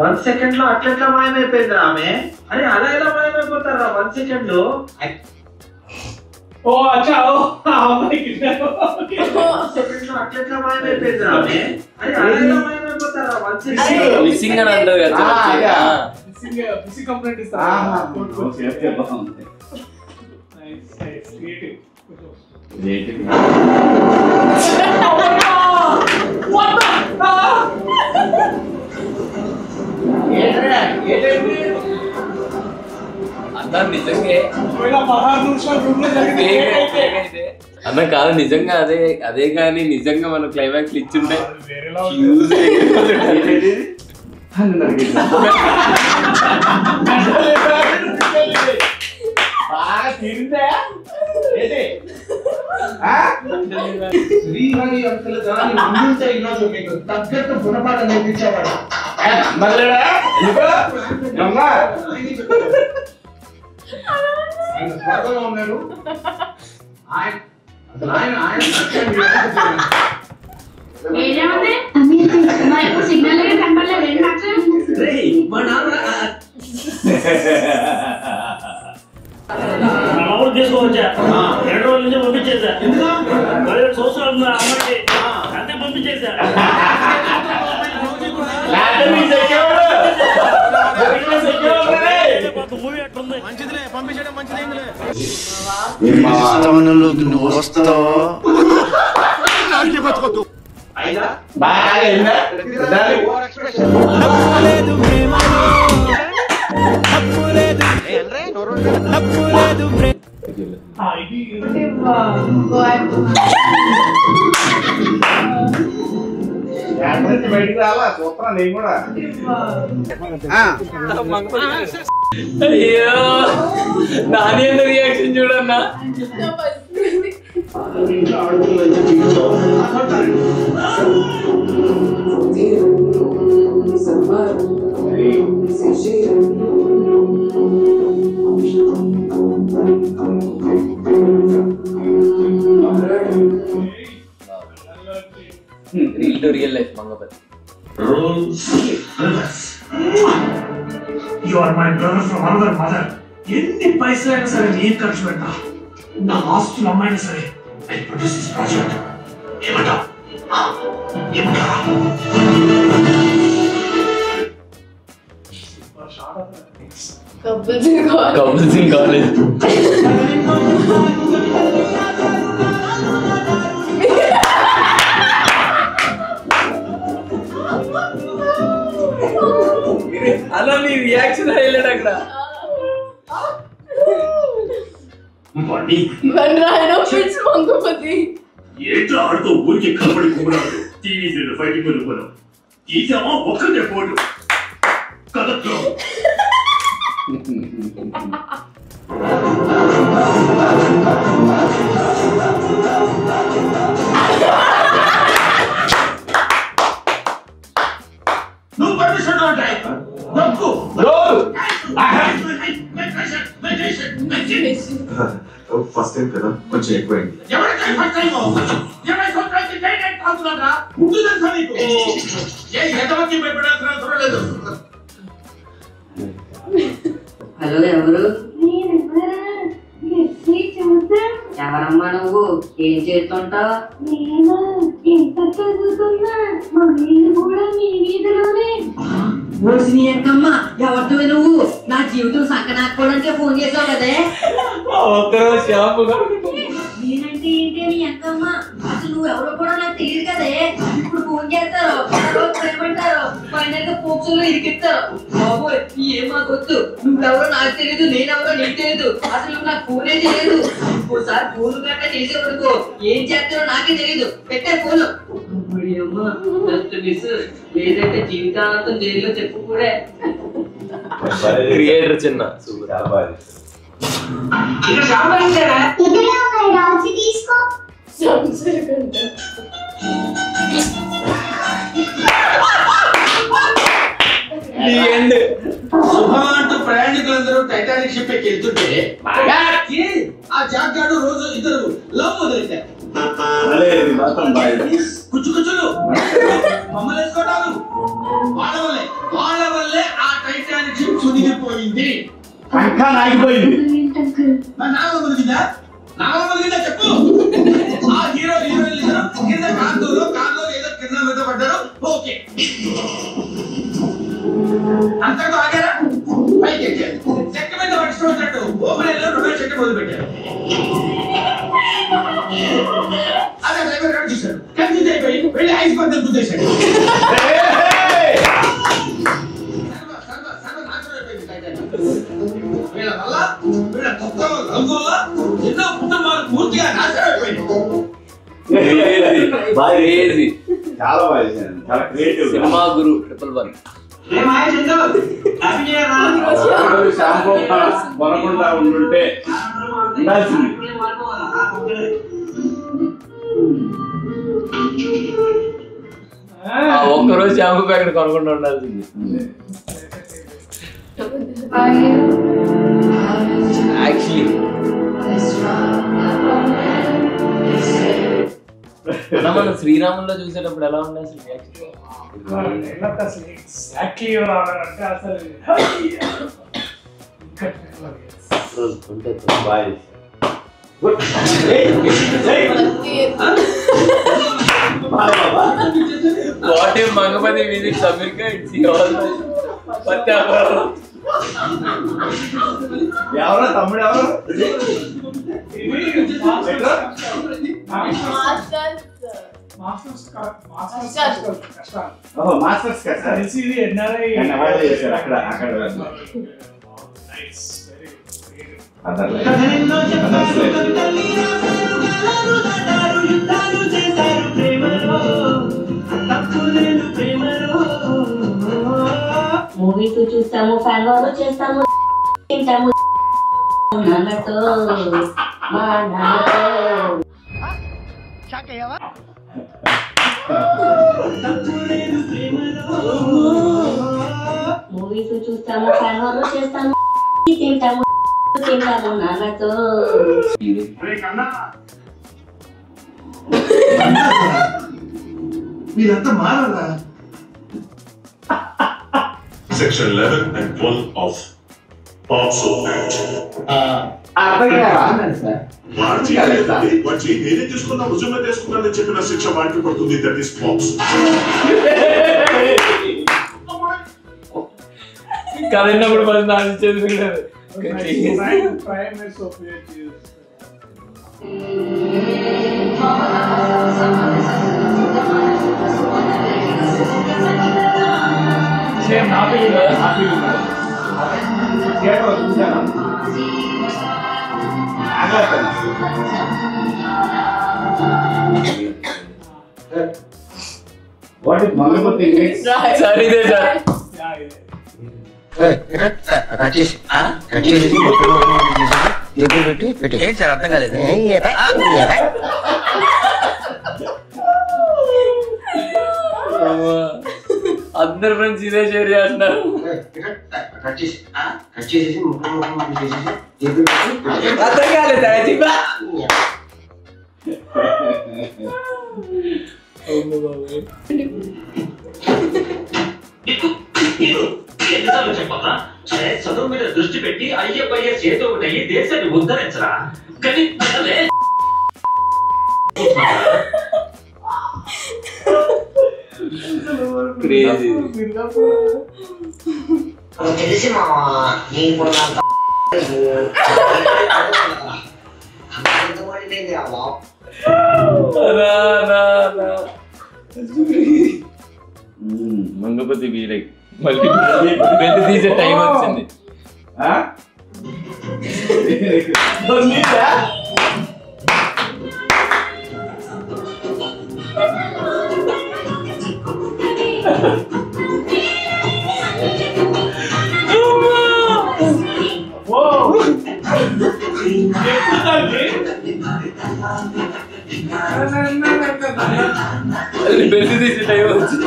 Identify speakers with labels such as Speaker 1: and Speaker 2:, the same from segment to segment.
Speaker 1: One second లో అట్లా మాయమైపోయింది ఆమె. అరే అలా ఎలా మాయమైపోతారా 1 సెకండ్ లో? ఓ అచ్చా సెకండ్ లో అట్లా మాయమైపోయింది ఆమె. అరే అలా ఎలా మాయమైపోతారా 1 సెకండ్?
Speaker 2: మిస్సింగ్ అని అంటారు కదా.
Speaker 3: మిస్సింగ్ కంప్లైంట్ ఇస్తారా? Nice nice creative creative. What the
Speaker 2: అన్న నిజంగా అన్న కాదు, నిజంగా అదే అదే కానీ నిజంగా మనం క్లైమాక్స్ ఇచ్చుంటే
Speaker 1: తగ్గట్టు గుణపాఠం నేర్పించేవాడు. ఉన్నాడు
Speaker 4: సిగ్నల్ కనపడలేదు.
Speaker 5: తీసుకోవచ్చా? 2 రోజుల నుంచి పంపించేసా. 17 సంవత్సరాలు అమ్మాయి అంతే పంపించేసా.
Speaker 1: బయటికి రాలా చూస్తున్నా నేను కూడా.
Speaker 2: అయ్యో నాని ఎంత రియాక్షన్ చూడన్నా. Reel to real life Mangapathi.
Speaker 5: You are my brother from another mother. ఎన్ని పైసలైనా సరే నేను ఖర్చు పెట్టా. నా ఆస్తులు అమ్మాయినా సరే I produce this project. ఏమంటా? ఏమంటారా?
Speaker 2: Couple Singh college. అలా నీ రియాక్షన్ హైలైట్ అక్కడ.
Speaker 5: ఏంటో ఆడుతూ ఊరికి కనబడి కుమ్మరాడు. టీవీ ఫైటింగ్ వెళ్ళిపోయాం. తీసామా ఒక్కటే పోటు కదట్లో. నువ్వు పర్మిషన్ ఉంటాయి.
Speaker 1: ఫస్ట్ టైం కదా కొంచెం ఎక్కువైంది.
Speaker 6: హలో ఎవరు? ఎవరమ్మా నువ్వు? ఏం చేస్తుంటావు?
Speaker 4: నేను ఇంటర్ చదువుతున్నా. మా వీధి కూడా మీ వీధిలోనే.
Speaker 6: నీ అక్కమ్మ ఎవరితో నువ్వు? నా జీవితం సంకనాకపోవడానికే ఫోన్ చేసావు కదే. నేనంటే ఏంటి నీ అక్కమ్మ? అసలు నువ్వు ఎవరో కూడా నాకు తెలియదు కదే. ఇప్పుడు ఫోన్ చేస్తారు, ఏమంటారు, ఫైనల్ గా పోక్సులో ఇరికిస్తారు. బాబోయ్ ఏం మాకొద్దు. నువ్వెవరో నాకు తెలియదు, నేనెవరో నీకు తెలియదు. అసలు నాకు ఫోనే తెలియదు. ఇంకోసారి ఫోన్ గట్రా చేసేవరకు ఏం చేస్తారో నాకే తెలియదు. పెట్టే ఫోన్. అమ్మ జస్ట్ మిస్, లేదంటే జీవితాంతం జైల్లో చెప్పు కూడా.
Speaker 2: క్రియేటర్ చిన్న
Speaker 7: చాలా బాగా
Speaker 4: ఇక్కడ ఉన్నాయిరా, వచ్చి తీసుకో.
Speaker 1: సుభాంటూ ప్రయాణికులందరూ టైటానిక్ షిప్ ఎక్కి వెళ్తుంటే ఆ జాక్ గాడు రోజు ఇద్దరు లవ్ మొదలెట్టారు. కుచ్చుకుచ్చులు మమ్మల్ని వేసుకోవటాలు వాళ్ళ వల్లే ఆ టైటానిక్ షిప్ సునిగిపోయింది. నాగ మునిగిందా చెప్పు. ఆ హీరో హీరోయిన్ ఇద్దరు కింద కార్లో ఏదో కింద మీద పడ్డారు. ఓకే అంతకు ఆగారా? పైకి ఎక్కారు. చెక్క మీద వర్షం వచ్చినట్టు ఓపెన్ రొమాన్స్ చెట్టు మొదలు పెట్టారు. అదే డ్రైవర్ గారు చూశాడు. కన్ఫ్యూజ్ అయిపోయి వెళ్ళి ఐస్ పద్ధతి గుద్దేశాడు. వీళ్ళ వల్ల వీళ్ళ కొత్త రంగుల్లో ఎన్నో కుటుంబాలు పూర్తిగా నాశనం అయిపోయింది.
Speaker 7: చాలా బాగా చేశాను. చాలా క్రియేటివ్
Speaker 2: సినిమా గురు 111
Speaker 7: షాంపూ కొనకుండా ఉండుంటే ఉండాల్సింది.
Speaker 2: ఒక్కరోజు షాంపూ ప్యాకెట్ కొనకుండా ఉండాల్సింది. యాక్చువల్లీ మనం శ్రీరాముల్లో చూసేటప్పుడు ఎలా ఉండే అసలు
Speaker 3: ఎగ్జాక్ట్లీ ఎవరు ఆడారంటే అసలు
Speaker 2: What if Mangapati visits America and see all the
Speaker 7: ఎవరో తమ్ముడు ఎవరు మాస్టర్స్ చేశారు అక్కడ
Speaker 4: మూవీస్ చూస్తాము, ఫ్యాన్ వార్ చేస్తాము, తింటాము నాన్నతో మా నాన్నతో. మూవీస్ చూస్తాము, ఫ్యాన్ వార్ చేస్తాము, తింటాము నాన్నతో.
Speaker 5: మీరంతా మారాలా?
Speaker 8: Section 11 and 12 of POCSO Act. వాటి నేనే తీసుకున్నా రుజువుగా తీసుకున్నానని చెప్పిన శిక్ష వాటికి పడుతుంది. That is POCSO.
Speaker 2: కరెంట్ పది నాలుగు చేతులు
Speaker 3: సేమ్ హ్యాపీ
Speaker 7: థియేటర్ చూసాను. వాట్ ఇస్ మంగపతి
Speaker 2: సార్ ఇదే సార్
Speaker 1: అర్థం కాలేదు.
Speaker 2: అందరు ఫ్రెండ్స్ ఇదే షేర్ చేస్తున్నారు. అర్థం కాలేదు.
Speaker 1: ఎన్నిసార్లు చెప్పాలా? చదువు మీద దృష్టి పెట్టి ఐఎఫ్ఐఎస్ ఏదో ఒకటి అయ్యి దేశాన్ని ఉద్ధరించరా. కానీ
Speaker 9: తెలిసి మా నీకు
Speaker 2: మంగపతి వీరై మళ్ళీ బెల్ట్ తీసే టైం వచ్చింది. బెల్లి తీసి టైం వచ్చింది.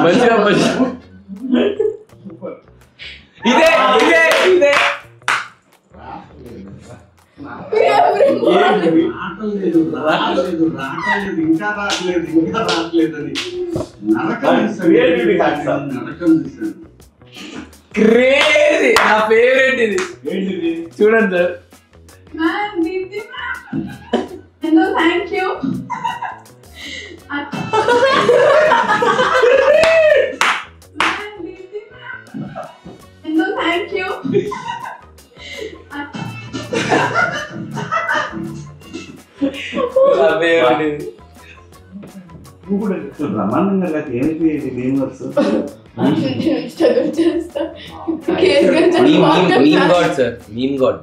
Speaker 2: మంచిగా ఇదే ఇదే ఇదే
Speaker 9: రావట్లేదు ఇంకా రావట్లేదు అని నరకం తీసాడు.
Speaker 2: క్రేజీ. నా ఫేవరెట్ ఇది.
Speaker 9: ఏంటిది?
Speaker 2: చూడండి sir.
Speaker 4: Ma'am Deepti ma'am hello thank you ma'am Deepti ma'am hello thank you
Speaker 2: నా ఫేవరెట్ ఇది.
Speaker 9: నువ్వు కూడా చెప్తావు బ్రహ్మాండంగా లేక ఏంటి ఏం వర్స్
Speaker 2: meme god sir, meme god.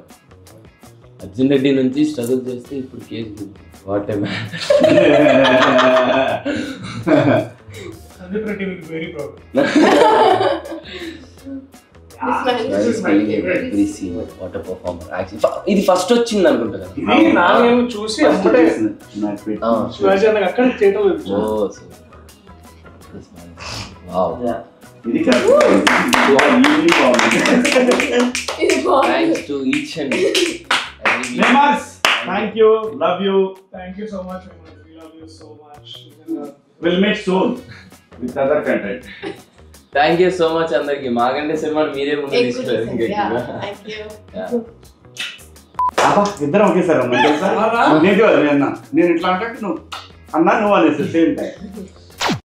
Speaker 2: Arjun Reddy నుంచి స్ట్రగుల్ చేస్తే ఇప్పుడు case. What a man.
Speaker 3: Sandeep Reddy will very proud.
Speaker 2: ఇది ఫస్ట్ వచ్చింది అనుకుంటా కదా.
Speaker 3: ఇది నాకేమో చూసి అప్పుడే శివాజీ అన్నకి అక్కడ చేయటం లేదు.
Speaker 9: ఇది
Speaker 2: thanks to each and
Speaker 7: thank you, love you,
Speaker 3: thank you so much. We love you so much.
Speaker 7: Will meet soon with other content.
Speaker 2: Thank you so much అందరికి. మాకంటే సినిమాని మీరే ముందు తీసుకెళ్ళారు.
Speaker 7: ఇద్దరం ఒకేసారి అన్నా తెలుసా? నేను ఇట్లా అంటే నువ్వు అన్నా నువ్వు అనేసి సేమ్ టైం